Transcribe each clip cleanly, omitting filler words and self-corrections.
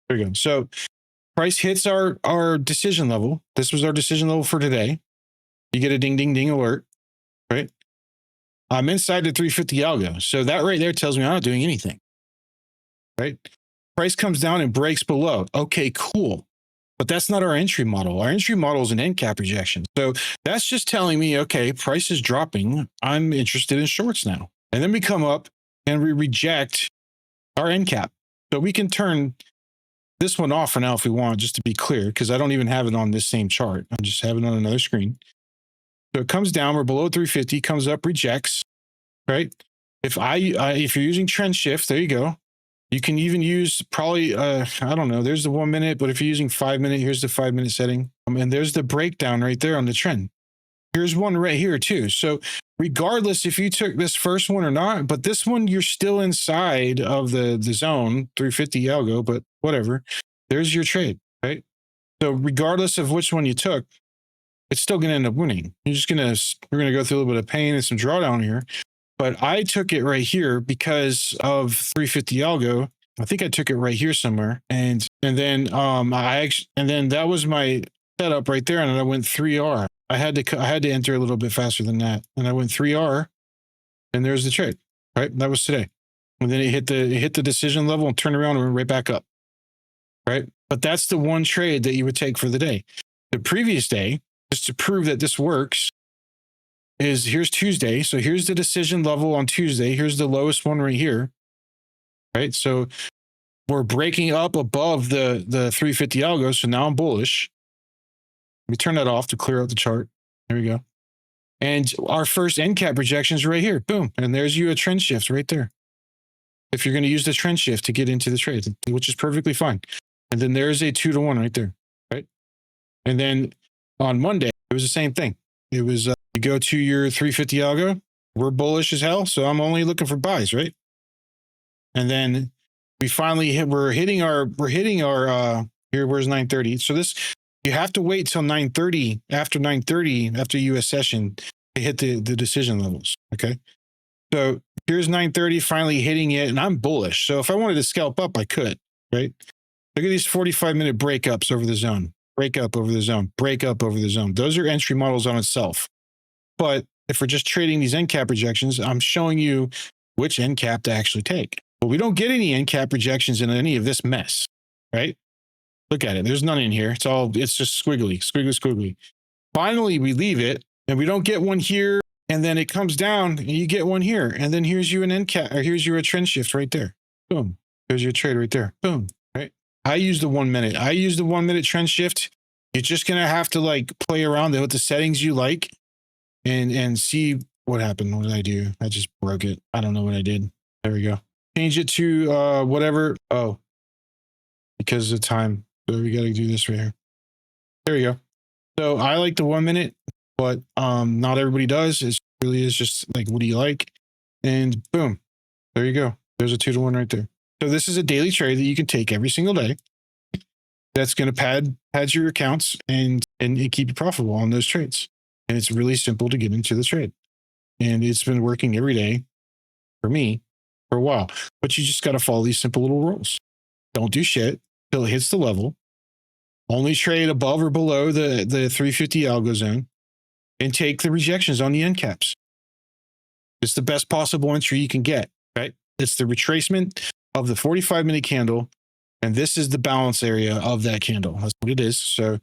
There we go. So price hits our decision level. This was our decision level for today. You get a ding, ding, ding alert, right? I'm inside the 350 algo. So that right there tells me I'm not doing anything, right? Price comes down and breaks below. Okay, cool. But that's not our entry model. Our entry model is an end cap rejection. So that's just telling me, okay, price is dropping. I'm interested in shorts now. And then we come up and we reject our end cap. So we can turn this one off for now if we want, just to be clear, because I don't even have it on this same chart. I just have it on another screen. So it comes down, we're below 350, comes up, rejects, right? If you're using trend shift, there you go. You can even use probably, I don't know, there's the 1 minute, but if you're using 5 minute, here's the 5 minute setting. And there's the breakdown right there on the trend. Here's one right here too. So regardless if you took this first one or not, but this one, you're still inside of the zone, 350 algo, but whatever. There's your trade, right? So regardless of which one you took, it's still going to end up winning. You're going to go through a little bit of pain and some drawdown here. But I took it right here because of 350 algo. I think I took it right here somewhere. And then that was my setup right there. And then I went 3R. I had to enter a little bit faster than that. And I went 3R and there's the trade, right? That was today. And then it hit the decision level and turned around and went right back up, right? But that's the one trade that you would take for the day. The previous day, just to prove that this works, is here's Tuesday. So here's the decision level on Tuesday. Here's the lowest one right here, right? So we're breaking up above the 350 algo. So now I'm bullish. Let me turn that off to clear out the chart. There we go. And our first end cap rejection is right here. Boom. And there's you a trend shift right there. If you're going to use the trend shift to get into the trade, which is perfectly fine. And then there's a 2-to-1 right there, right? And then on Monday, it was the same thing. It was you go to your 350 algo. We're bullish as hell, so I'm only looking for buys, right? And then we finally we're hitting our here. Where's 9:30? So this you have to wait till 9:30 after US session to hit the decision levels. Okay, so here's 9:30 finally hitting it, and I'm bullish. So if I wanted to scalp up, I could, right? Look at these 45-minute breakups over the zone. Break up over the zone, break up over the zone. Those are entry models on itself. But if we're just trading these end cap rejections, I'm showing you which end cap to actually take. But we don't get any end cap rejections in any of this mess, right? Look at it. There's none in here. It's just squiggly. Finally, we leave it and we don't get one here. And then it comes down and you get one here. And then here's you an end cap, or here's you a trend shift right there. Boom. There's your trade right there. Boom. Right. I use the 1 minute. I use the 1 minute trend shift. You're just going to have to like play around with the settings you like and see what happened. What did I do? I just broke it. I don't know what I did. There we go. Change it to whatever. Oh, because of time. So we got to do this right here. There we go. So I like the 1 minute, but not everybody does. It really is just like, what do you like? And boom, there you go. There's a 2-to-1 right there. So this is a daily trade that you can take every single day. That's going to pad your accounts and keep you profitable on those trades. And it's really simple to get into the trade. And it's been working every day for me for a while. But you just got to follow these simple little rules. Don't do shit till it hits the level. Only trade above or below the 350 algo zone and take the rejections on the end caps. It's the best possible entry you can get, right? It's the retracement of the 45-minute candle. And this is the balance area of that candle. That's what it is. So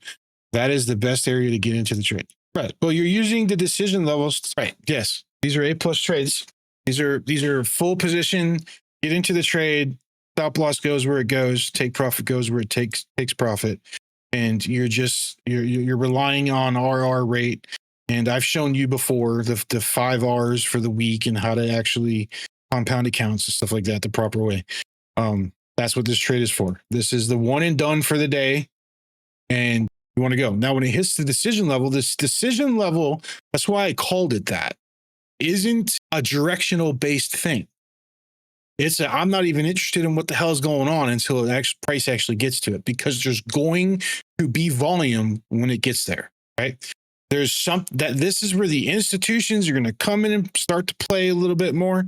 that is the best area to get into the trade. Right. Well, you're using the decision levels. Right. Yes. These are A+ trades. These are full position. Get into the trade. Stop loss goes where it goes. Take profit goes where it takes profit. And you're relying on RR rate. And I've shown you before the 5 R's for the week and how to actually compound accounts and stuff like that the proper way. That's what this trade is for. This is the one and done for the day. And you want to go. Now, when it hits the decision level, this decision level, that's why I called it that, isn't a directional based thing. I'm not even interested in what the hell is going on until the price actually gets to it, because there's going to be volume when it gets there, right? This is where the institutions are going to come in and start to play a little bit more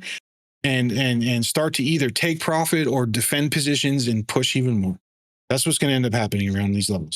and start to either take profit or defend positions and push even more. That's what's going to end up happening around these levels.